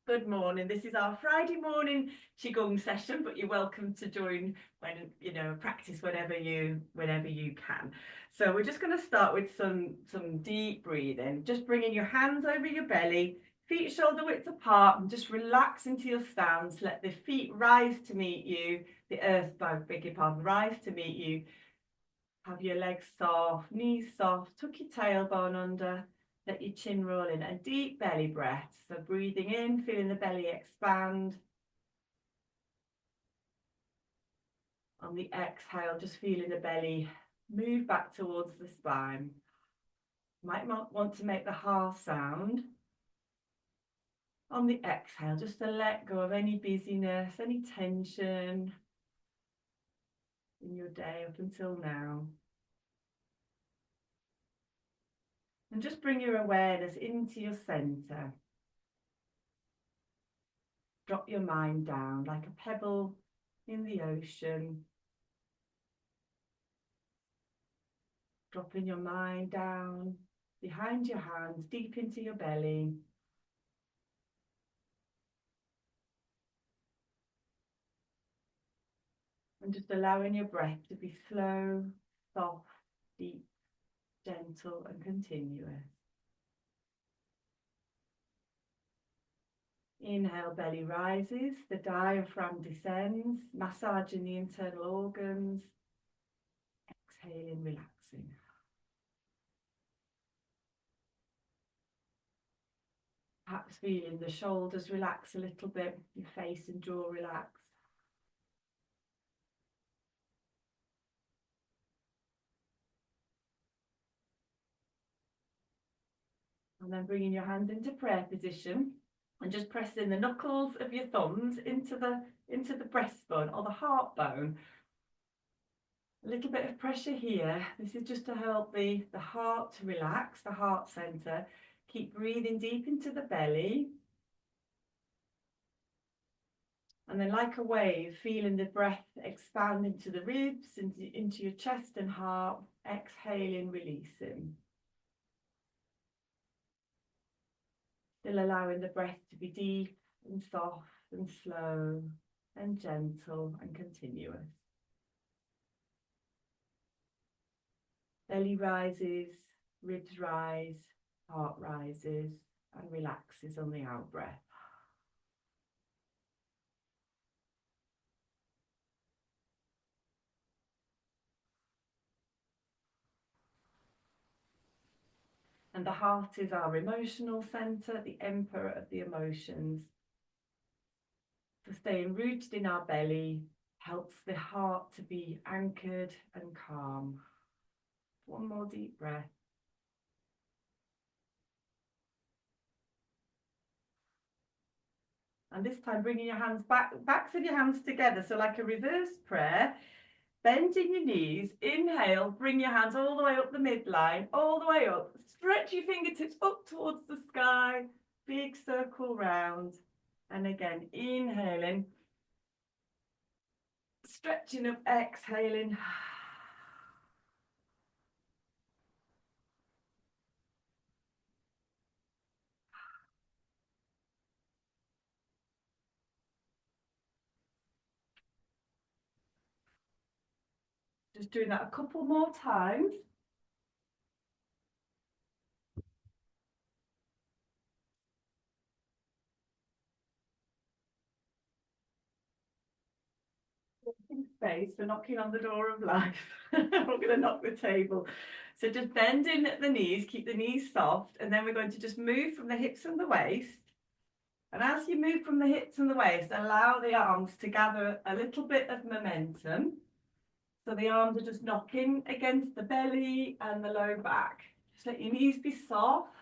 Good morning. This is our Friday morning Qigong session, but you're welcome to join when practice whenever you can. So we're just going to start with some deep breathing. Just bringing your hands over your belly, feet shoulder width apart, and just relax into your stance. Let the feet rise to meet you. The earth, beg your pardon, rise to meet you. Have your legs soft, knees soft. Tuck your tailbone under. Let your chin roll in, a deep belly breath. So breathing in, feeling the belly expand. On the exhale, just feeling the belly move back towards the spine. Might want to make the ha sound. On the exhale, just to let go of any busyness, any tension in your day up until now. And just bring your awareness into your center. Drop your mind down like a pebble in the ocean. Dropping your mind down behind your hands, deep into your belly. And just allowing your breath to be slow, soft, deep, gentle and continuous. Inhale, belly rises, the diaphragm descends, massaging the internal organs. Exhaling, relaxing. Perhaps feeling the shoulders relax a little bit, your face and jaw relax. And then bringing your hands into prayer position and just pressing the knuckles of your thumbs into the breastbone or the heart bone. A little bit of pressure here. This is just to help the heart to relax, the heart center. Keep breathing deep into the belly. And then like a wave, feeling the breath expand into the ribs, into your chest and heart. Exhaling, releasing. Still allowing the breath to be deep and soft and slow and gentle and continuous. Belly rises, ribs rise, heart rises and relaxes on the out breath. And the heart is our emotional center, the emperor of the emotions. So staying rooted in our belly helps the heart to be anchored and calm. One more deep breath. And this time bringing your hands backs of your hands together. So like a reverse prayer, bending your knees, inhale, bring your hands all the way up the midline, all the way up. Stretch your fingertips up towards the sky, big circle round. And again, inhaling, stretching up, exhaling. Just doing that a couple more times. Space for knocking on the door of life. We're going to knock the table. So just bend in at the knees, keep the knees soft, and then we're going to just move from the hips and the waist. And as you move from the hips and the waist, allow the arms to gather a little bit of momentum. So the arms are just knocking against the belly and the low back. Just let your knees be soft.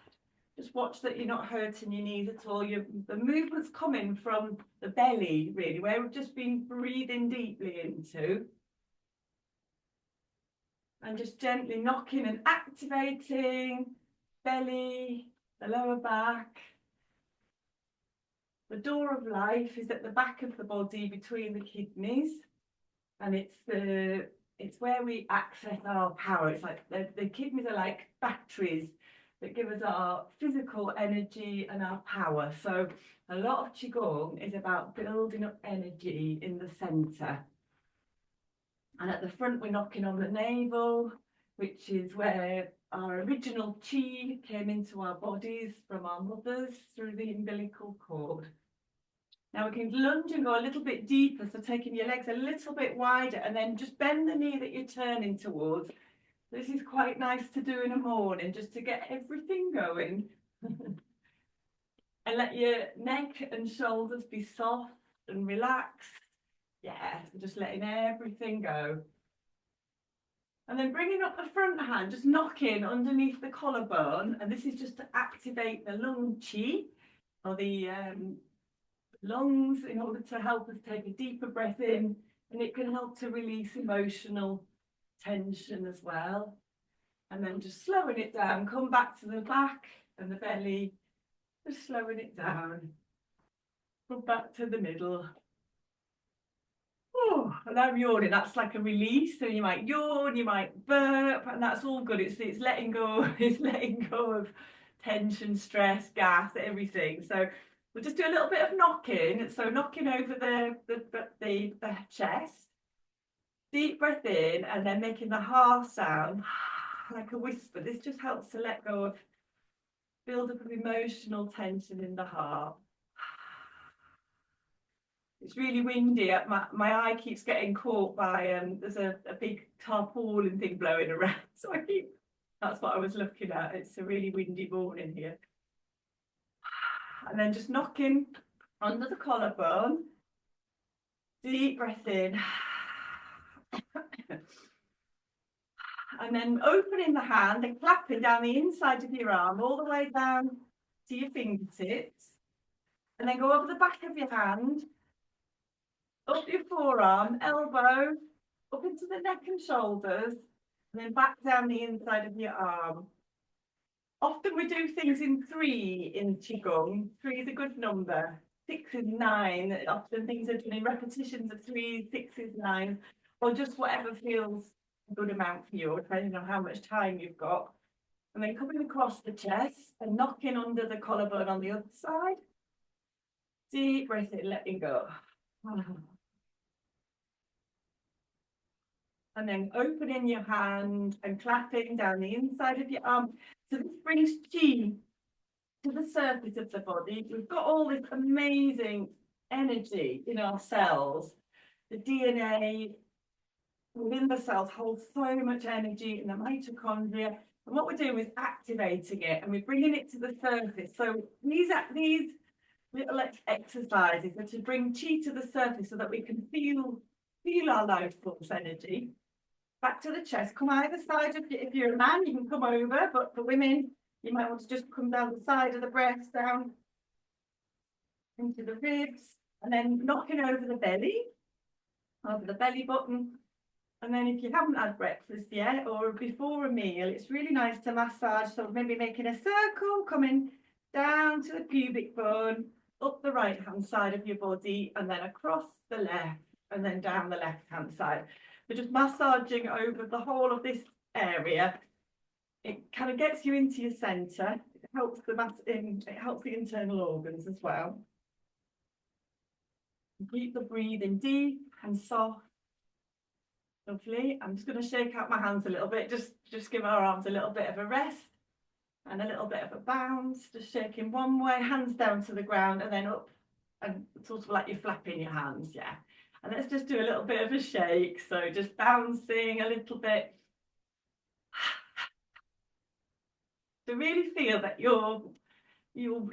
Just watch that you're not hurting your knees at all. The movement's coming from the belly, really, where we've just been breathing deeply into. And just gently knocking and activating belly, the lower back. The door of life is at the back of the body between the kidneys, and it's where we access our power. It's like the kidneys are like batteries that give us our physical energy and our power. So a lot of Qigong is about building up energy in the center. And at the front, we're knocking on the navel, which is where our original Qi came into our bodies from our mothers through the umbilical cord. Now we can lunge and go a little bit deeper, so taking your legs a little bit wider and then just bend the knee that you're turning towards. This is quite nice to do in the morning, just to get everything going. And let your neck and shoulders be soft and relaxed. Yeah, so just letting everything go. And then bringing up the front hand, just knocking underneath the collarbone. And this is just to activate the lung qi, or the lungs, in order to help us take a deeper breath in. And it can help to release emotional tension as well. And then just slowing it down, come back to the back and the belly, just slowing it down. Come back to the middle. Oh, and I'm yawning. That's like a release. So you might yawn, you might burp, and that's all good. It's letting go. It's letting go of tension, stress, gas, everything. So we'll just do a little bit of knocking. So knocking over the chest. Deep breath in, and then making the heart sound like a whisper. This just helps to let go of build up of emotional tension in the heart. It's really windy. My eye keeps getting caught by there's a big tarpaulin thing blowing around. So that's what I was looking at. It's a really windy morning here. And then just knocking under the collarbone. Deep breath in. And then opening the hand and clapping down the inside of your arm all the way down to your fingertips. And then go over the back of your hand, up your forearm, elbow, up into the neck and shoulders, and then back down the inside of your arm. Often we do things in 3 in Qigong. 3 is a good number. 6 is 9. Often things are done in repetitions of 3, 6 is 9, or just whatever feels a good amount for you, depending on how much time you've got. And then coming across the chest and knocking under the collarbone on the other side. Deep breath in, letting go. And then opening your hand and clapping down the inside of your arm. So this brings Qi to the surface of the body. We've got all this amazing energy in our cells. The DNA within the cells holds so much energy in the mitochondria. And what we're doing is activating it, and we're bringing it to the surface. So these little exercises are to bring Qi to the surface so that we can feel our life force energy. Back to the chest. Come either side of you. If you're a man, you can come over, but for women, you might want to just come down the side of the breast, down into the ribs, and then knocking over the belly button. And then if you haven't had breakfast yet, or before a meal, it's really nice to massage. So maybe making a circle, coming down to the pubic bone, up the right-hand side of your body, and then across the left, and then down the left-hand side. So just massaging over the whole of this area. It kind of gets you into your center. It helps the internal organs as well. Keep the breathing deep and soft. Lovely. I'm just going to shake out my hands a little bit, just give our arms a little bit of a rest and a little bit of a bounce. Just shaking one way, hands down to the ground, and then up, and sort of like you're flapping your hands, yeah. And let's just do a little bit of a shake. So just bouncing a little bit. To really feel that you're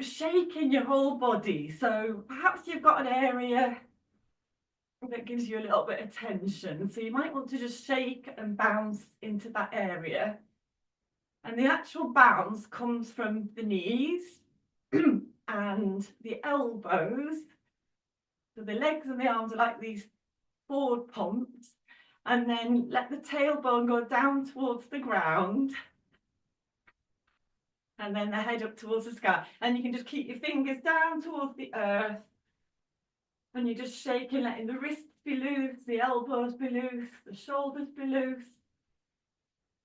shaking your whole body. So perhaps you've got an area that gives you a little bit of tension. So you might want to just shake and bounce into that area. And the actual bounce comes from the knees and the elbows. So the legs and the arms are like these forward pumps. And then let the tailbone go down towards the ground. And then the head up towards the sky. And you can just keep your fingers down towards the earth. And you're just shaking, letting the wrists be loose, the elbows be loose, the shoulders be loose.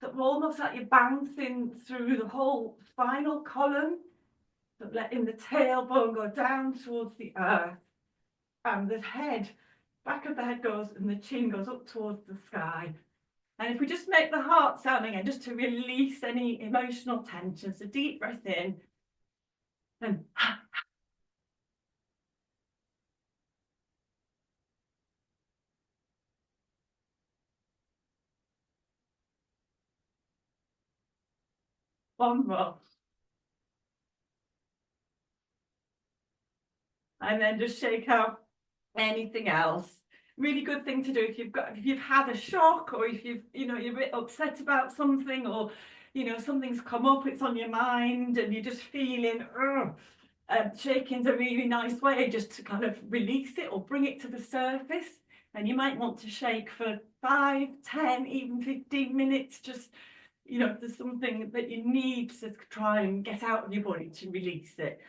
that almost like you're bouncing through the whole spinal column, but letting the tailbone go down towards the earth, and the head, back of the head goes, and the chin goes up towards the sky. And if we just make the heart sound again, just to release any emotional tension. So deep breath in, and one more. And then just shake out anything else. Really good thing to do if you've had a shock, or if you're a bit upset about something, or something's come up, it's on your mind, and you're just feeling shaking's a really nice way just to kind of release it or bring it to the surface. And you might want to shake for 5, 10, even 15 minutes. Just if there's something that you need to try and get out of your body to release it.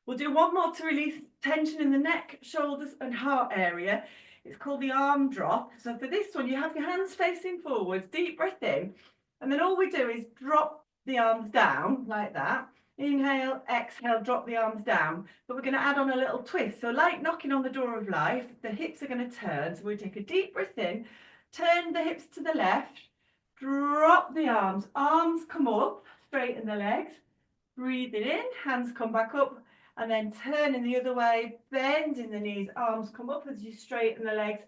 We'll do one more to release tension in the neck, shoulders and heart area. It's called the arm drop. So for this one, you have your hands facing forwards, deep breath in, and then all we do is drop the arms down like that. Inhale, exhale, drop the arms down. But we're going to add on a little twist. So like knocking on the door of life, the hips are going to turn. So we take a deep breath in, turn the hips to the left, drop the arms. Arms come up, straighten the legs. Breathe it in, hands come back up, and then turning the other way, bending the knees, arms come up as you straighten the legs,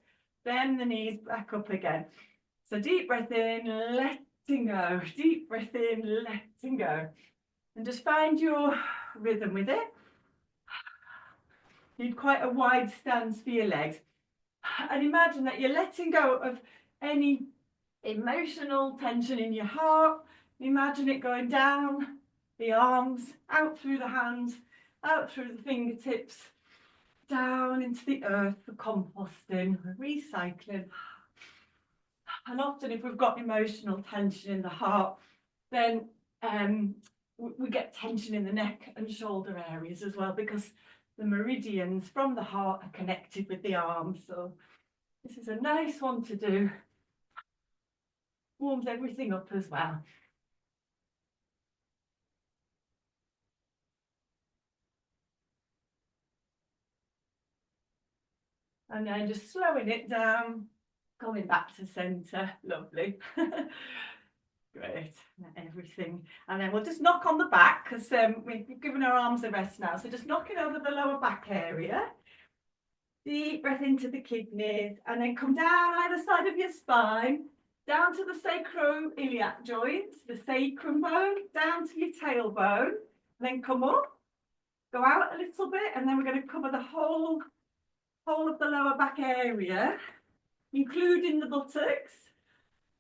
bend the knees back up again. So deep breath in, letting go. Deep breath in, letting go. And just find your rhythm with it. Need quite a wide stance for your legs. And imagine that you're letting go of any emotional tension in your heart. Imagine it going down the arms, out through the hands, out through the fingertips, down into the earth for composting, recycling. And often if we've got emotional tension in the heart, then we get tension in the neck and shoulder areas as well, because the meridians from the heart are connected with the arms. So this is a nice one to do. Warms everything up as well. And then just slowing it down, going back to centre. Lovely. Great, everything. And then we'll just knock on the back, because we've given our arms a rest now. So just knocking over the lower back area. Deep breath into the kidneys, and then come down either side of your spine, down to the sacroiliac joints, the sacrum bone, down to your tailbone, and then come up, go out a little bit, and then we're going to cover the whole of the lower back area, including the buttocks,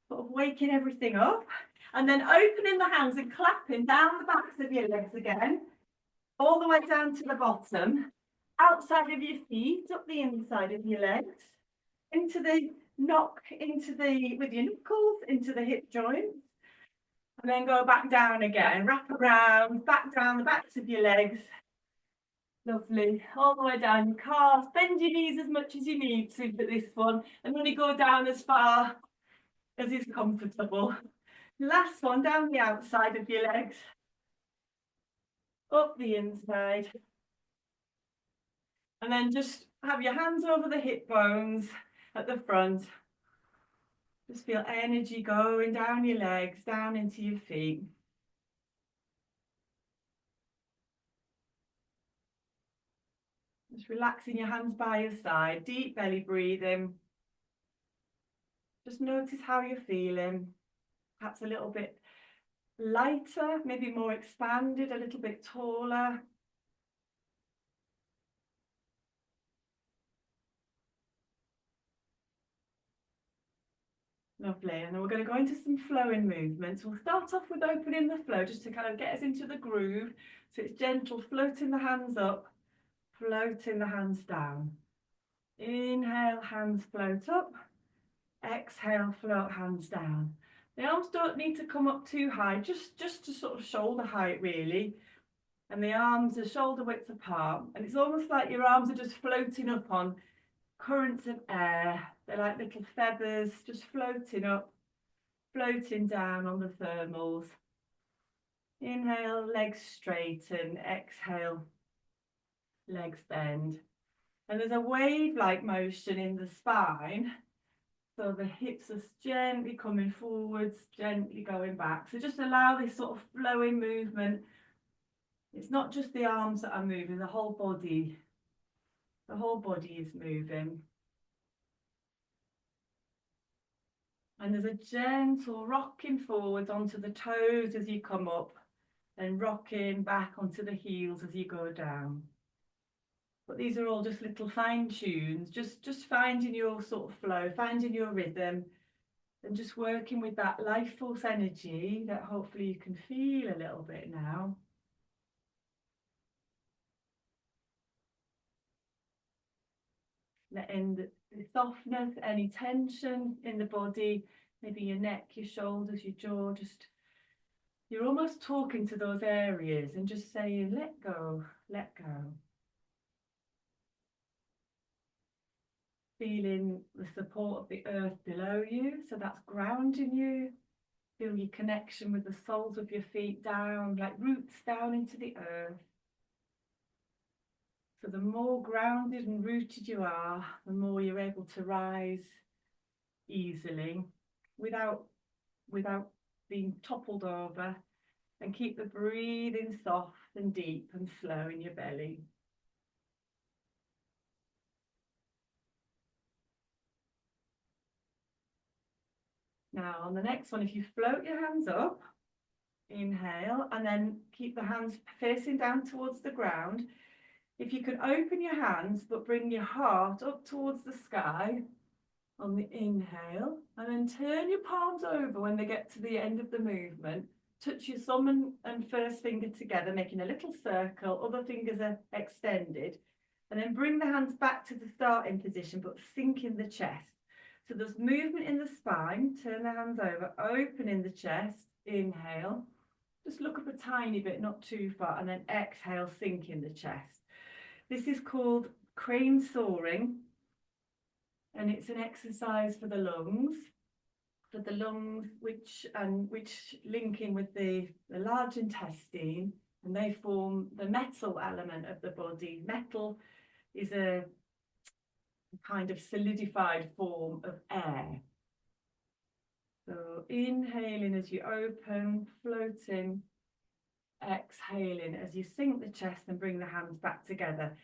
sort of waking everything up, and then opening the hands and clapping down the backs of your legs again, all the way down to the bottom, outside of your feet, up the inside of your legs, into the knock, with your knuckles, into the hip joints, and then go back down again, wrap around, back down the backs of your legs. Lovely. All the way down your calves. Bend your knees as much as you need to for this one, and only go down as far as is comfortable. Last one, down the outside of your legs, up the inside. And then just have your hands over the hip bones at the front. Just feel energy going down your legs, down into your feet. Just relaxing your hands by your side, deep belly breathing. Just notice how you're feeling. Perhaps a little bit lighter, maybe more expanded, a little bit taller. Lovely. And then we're going to go into some flowing movements. We'll start off with opening the flow, just to kind of get us into the groove. So it's gentle, floating the hands up, floating the hands down. Inhale, hands float up. Exhale, float hands down. The arms don't need to come up too high, just to sort of shoulder height really. And the arms are shoulder width apart. And it's almost like your arms are just floating up on currents of air. They're like little feathers just floating up. floating down on the thermals. Inhale, legs straighten. Exhale, legs bend. And there's a wave-like motion in the spine. So the hips are gently coming forwards, gently going back. So just allow this sort of flowing movement. It's not just the arms that are moving, the whole body. The whole body is moving. And there's a gentle rocking forwards onto the toes as you come up, and rocking back onto the heels as you go down. But these are all just little fine tunes, just finding your sort of flow, finding your rhythm, and just working with that life force energy that hopefully you can feel a little bit now. Letting the softness, any tension in the body, maybe your neck, your shoulders, your jaw, just you're almost talking to those areas and just saying, let go, let go. Feeling the support of the earth below you, so that's grounding you. Feel your connection with the soles of your feet down, like roots down into the earth. So the more grounded and rooted you are, the more you're able to rise easily without being toppled over, and keep the breathing soft and deep and slow in your belly. Now on the next one, if you float your hands up, inhale, and then keep the hands facing down towards the ground. If you can open your hands but bring your heart up towards the sky on the inhale, and then turn your palms over when they get to the end of the movement. Touch your thumb and first finger together, making a little circle. Other fingers are extended. And then bring the hands back to the starting position, but sink in the chest. So there's movement in the spine. Turn the hands over, open in the chest. Inhale. Just look up a tiny bit, not too far. And then exhale, sink in the chest. This is called crane soaring. And it's an exercise for the lungs. Which link in with the large intestine, and they form the metal element of the body. Metal is a kind of solidified form of air. So inhaling as you open, floating, exhaling as you sink the chest and bring the hands back together.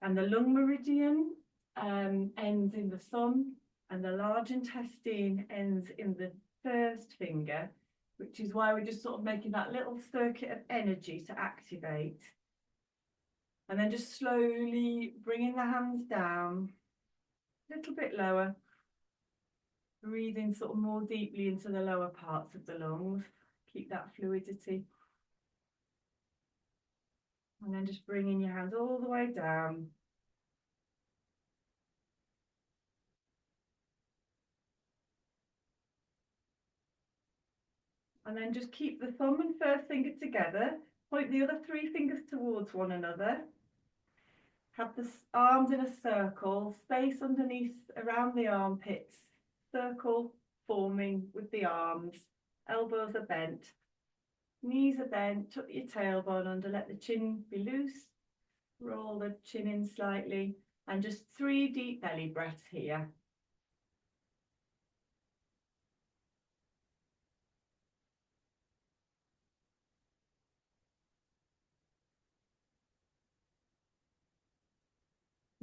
And the lung meridian ends in the thumb, and the large intestine ends in the first finger, which is why we're just sort of making that little circuit of energy to activate. And then just slowly bringing the hands down, a little bit lower, breathing sort of more deeply into the lower parts of the lungs. Keep that fluidity. And then just bringing your hands all the way down. And then just keep the thumb and first finger together. Point the other three fingers towards one another. Have the arms in a circle, space underneath around the armpits. Circle forming with the arms. Elbows are bent. Knees are bent. Tuck your tailbone under. Let the chin be loose. Roll the chin in slightly. And just 3 deep belly breaths here.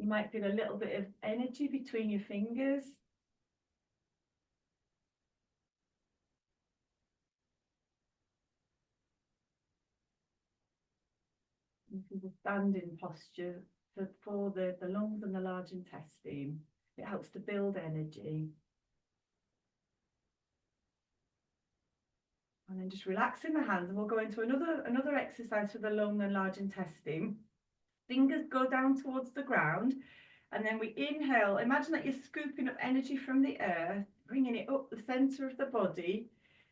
You might feel a little bit of energy between your fingers. This is a standing posture for the lungs and the large intestine. It helps to build energy. And then just relaxing the hands, and we'll go into another exercise for the lung and large intestine. Fingers go down towards the ground, and then we inhale. Imagine that you're scooping up energy from the earth, bringing it up the center of the body.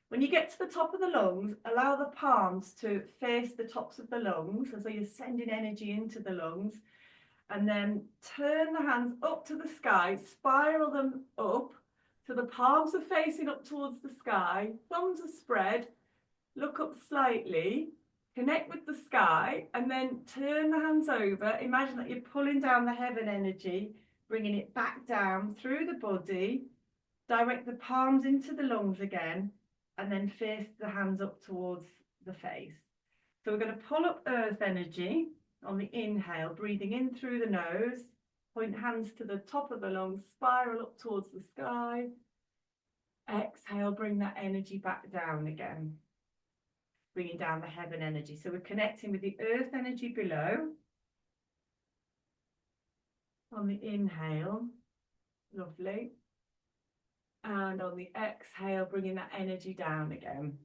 When you get to the top of the lungs, allow the palms to face the tops of the lungs, as though you're sending energy into the lungs. And then turn the hands up to the sky, spiral them up So the palms are facing up towards the sky, thumbs are spread, look up slightly, connect with the sky, and then turn the hands over. Imagine that you're pulling down the heaven energy, bringing it back down through the body, direct the palms into the lungs again, and then face the hands up towards the face. So we're going to pull up earth energy on the inhale, breathing in through the nose, point hands to the top of the lungs, spiral up towards the sky. Exhale, bring that energy back down again, bringing down the heaven energy. So we're connecting with the earth energy below. On the inhale, lovely. And on the exhale, bringing that energy down again.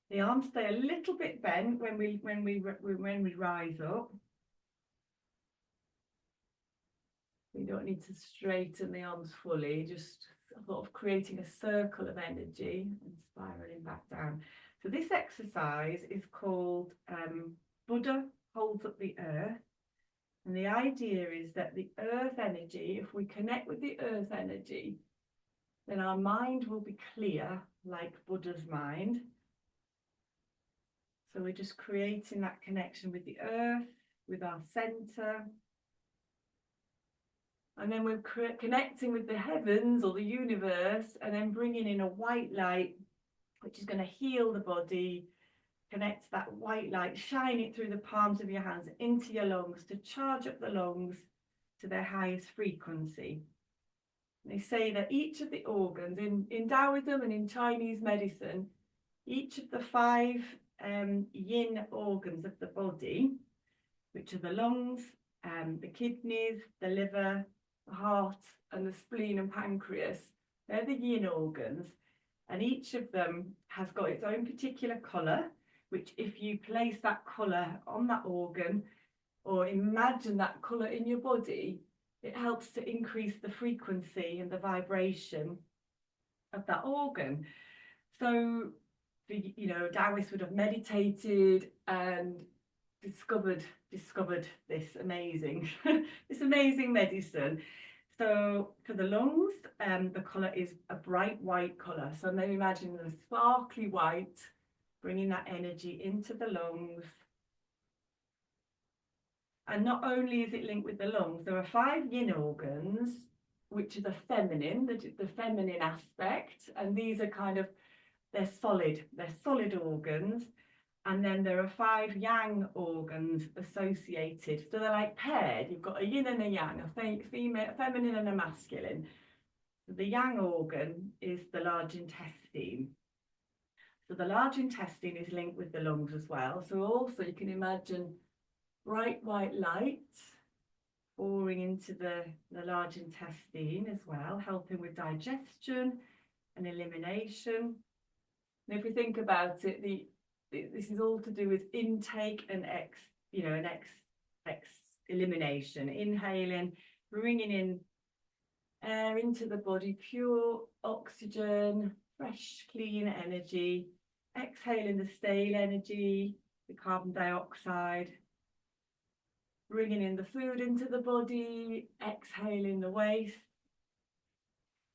The arms stay a little bit bent when we rise up. We don't need to straighten the arms fully, just sort of creating a circle of energy and spiraling back down. So this exercise is called Buddha holds up the earth. And the idea is that the earth energy, if we connect with the earth energy, then our mind will be clear, like Buddha's mind. So we're just creating that connection with the earth, with our center. And then we're connecting with the heavens or the universe, and then bringing in a white light, which is going to heal the body. Connect that white light, shine it through the palms of your hands into your lungs to charge up the lungs to their highest frequency. And they say that each of the organs in Taoism and in Chinese medicine, each of the 5 yin organs of the body, which are the lungs, the kidneys, the liver, the heart, and the spleen and pancreas, they're the yin organs. And each of them has got its own particular colour, which if you place that colour on that organ or imagine that colour in your body, it helps to increase the frequency and the vibration of that organ. So, Taoists would have meditated and discovered this amazing this amazing medicine. So for the lungs, the colour is a bright white colour. So maybe imagine a sparkly white, bringing that energy into the lungs. And not only is it linked with the lungs, there are 5 yin organs, which are the feminine aspect. And these are they're solid organs. And then there are 5 yang organs associated. So they're like paired. You've got a yin and a yang, a feminine and a masculine. The yang organ is the large intestine. So the large intestine is linked with the lungs as well. So also you can imagine bright white light pouring into the large intestine as well, helping with digestion and elimination. And if we think about it, this is all to do with intake and elimination. Inhaling, bringing in air into the body, pure oxygen, fresh, clean energy. Exhaling the stale energy, the carbon dioxide. Bringing in the food into the body, exhaling the waste.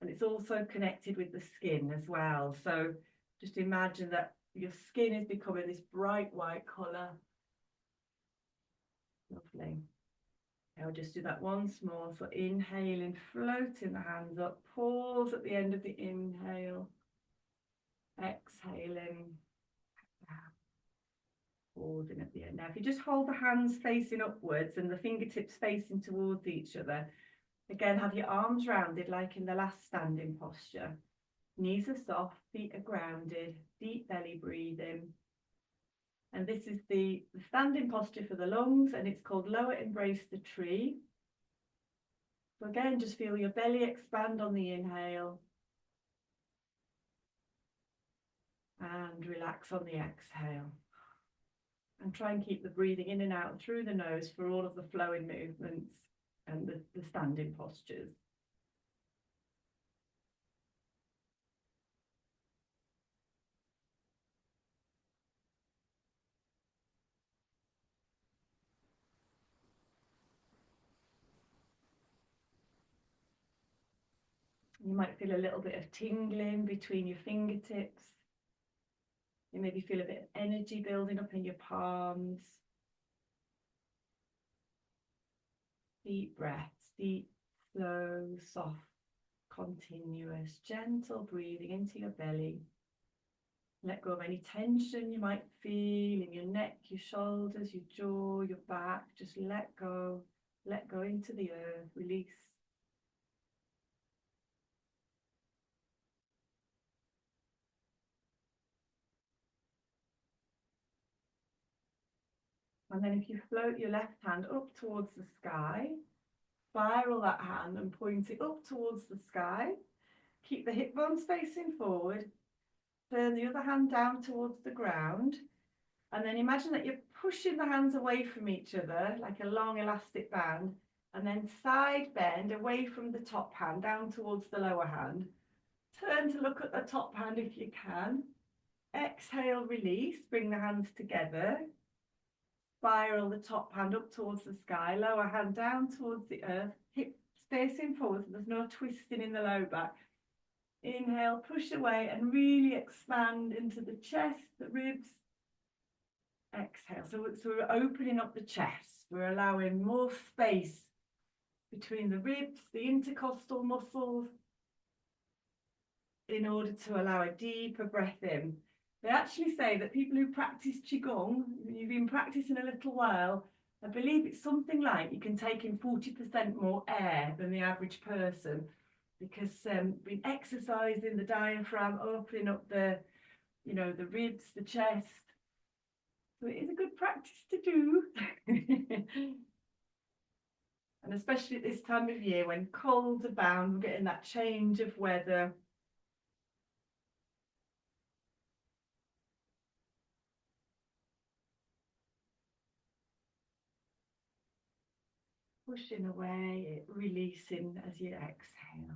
And it's also connected with the skin as well. So just imagine that your skin is becoming this bright white colour. Lovely. I'll just do that once more. So inhaling, floating the hands up. Pause at the end of the inhale. Exhaling. Pausing at the end. Now, if you just hold the hands facing upwards and the fingertips facing towards each other, again, have your arms rounded like in the last standing posture. Knees are soft, feet are grounded, deep belly breathing. And this is the standing posture for the lungs, and it's called Lower Embrace the Tree. So again, just feel your belly expand on the inhale and relax on the exhale. And try and keep the breathing in and out through the nose for all of the flowing movements and the standing postures. You might feel a little bit of tingling between your fingertips. You maybe feel a bit of energy building up in your palms. Deep breaths, deep, slow, soft, continuous, gentle breathing into your belly. Let go of any tension you might feel in your neck, your shoulders, your jaw, your back. Just let go into the earth, release. And then if you float your left hand up towards the sky, spiral that hand and point it up towards the sky. Keep the hip bones facing forward. Turn the other hand down towards the ground. And then imagine that you're pushing the hands away from each other like a long elastic band. And then side bend away from the top hand down towards the lower hand. Turn to look at the top hand if you can. Exhale, release. Bring the hands together. Spiral the top hand up towards the sky, lower hand down towards the earth, hips facing forward, so there's no twisting in the low back. Inhale, push away and really expand into the chest, the ribs. Exhale, so we're opening up the chest. We're allowing more space between the ribs, the intercostal muscles, in order to allow a deeper breath in. They actually say that people who practice Qigong, when you've been practicing a little while, I believe it's something like you can take in 40% more air than the average person, because we've been exercising the diaphragm, opening up the, the ribs, the chest. So it is a good practice to do. And especially at this time of year when colds abound, we're getting that change of weather. Pushing away, releasing as you exhale.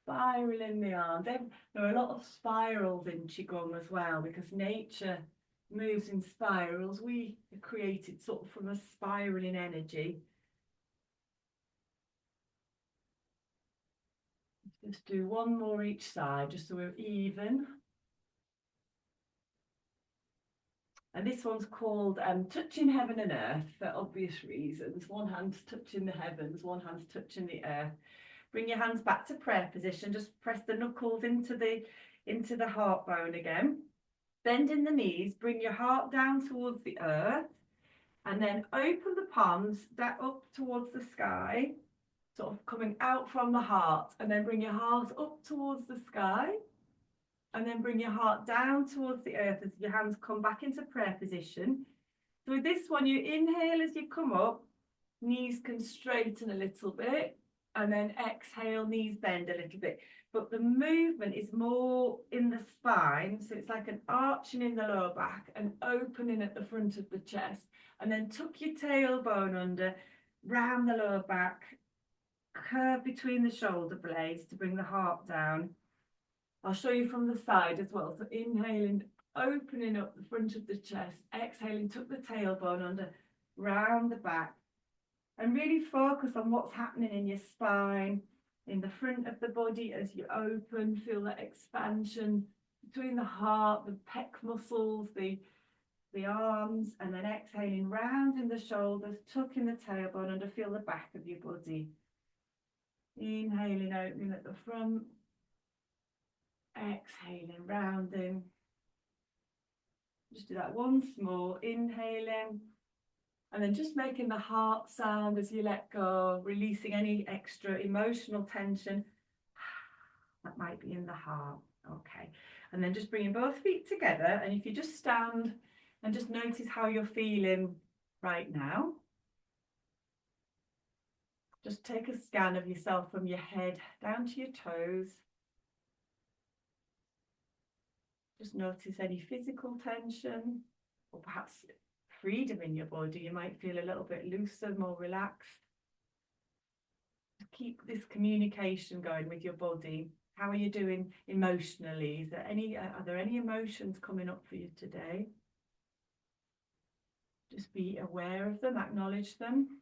Spiraling the arms. There are a lot of spirals in Qigong as well, because nature moves in spirals. We are created sort of from a spiraling energy. Just do one more each side, just so we're even. And this one's called Touching Heaven and Earth, for obvious reasons. One hand's touching the heavens, one hand's touching the earth. Bring your hands back to prayer position. Just press the knuckles into the heart bone again. Bend in the knees. Bring your heart down towards the earth. And then open the palms up towards the sky, sort of coming out from the heart. And then bring your heart up towards the sky. And then bring your heart down towards the earth as your hands come back into prayer position. So with this one, you inhale as you come up, knees can straighten a little bit, and then exhale, knees bend a little bit. But the movement is more in the spine, so it's like an arching in the lower back and opening at the front of the chest. And then tuck your tailbone under, round the lower back, curve between the shoulder blades to bring the heart down. I'll show you from the side as well. So inhaling, opening up the front of the chest, exhaling, tuck the tailbone under, round the back, and really focus on what's happening in your spine, in the front of the body as you open. Feel that expansion between the heart, the pec muscles, the arms, and then exhaling, rounding the shoulders, tucking the tailbone under, feel the back of your body. Inhaling, opening at the front. Exhaling, rounding. Just do that once more. Inhaling, and then just making the heart sound as you let go, releasing any extra emotional tension that might be in the heart. Okay, and then just bringing both feet together, and if you just stand and just notice how you're feeling right now. Just take a scan of yourself from your head down to your toes. Just notice any physical tension, or perhaps freedom in your body. You might feel a little bit looser, more relaxed. Keep this communication going with your body. How are you doing emotionally? Are there any emotions coming up for you today? Just be aware of them, acknowledge them.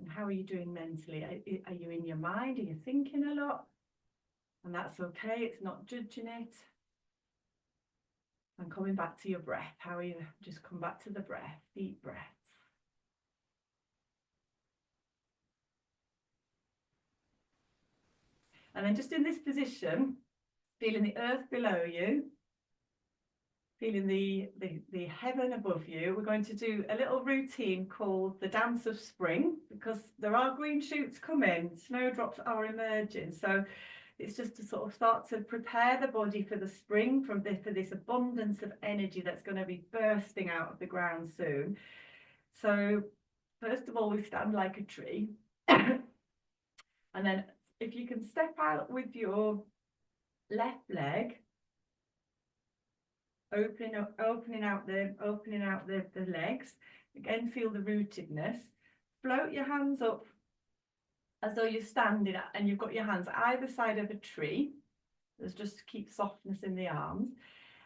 And how are you doing mentally? Are you in your mind? Are you thinking a lot? And that's okay, it's not judging it. And coming back to your breath. How are you? Just come back to the breath, deep breaths. And then just in this position, feeling the earth below you, feeling the heaven above you, we're going to do a little routine called the dance of spring, because there are green shoots coming, snowdrops are emerging. So it's just to sort of start to prepare the body for the spring, for this abundance of energy that's going to be bursting out of the ground soon. So first of all, we stand like a tree. And then if you can step out with your left leg, opening out the legs. Again, feel the rootedness. Float your hands up as though you're standing and you've got your hands either side of a tree. Let's just keep softness in the arms.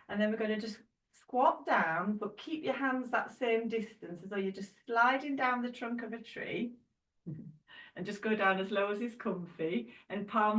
And then we're going to just squat down, but keep your hands that same distance as though you're just sliding down the trunk of a tree. And just go down as low as is comfy, and palms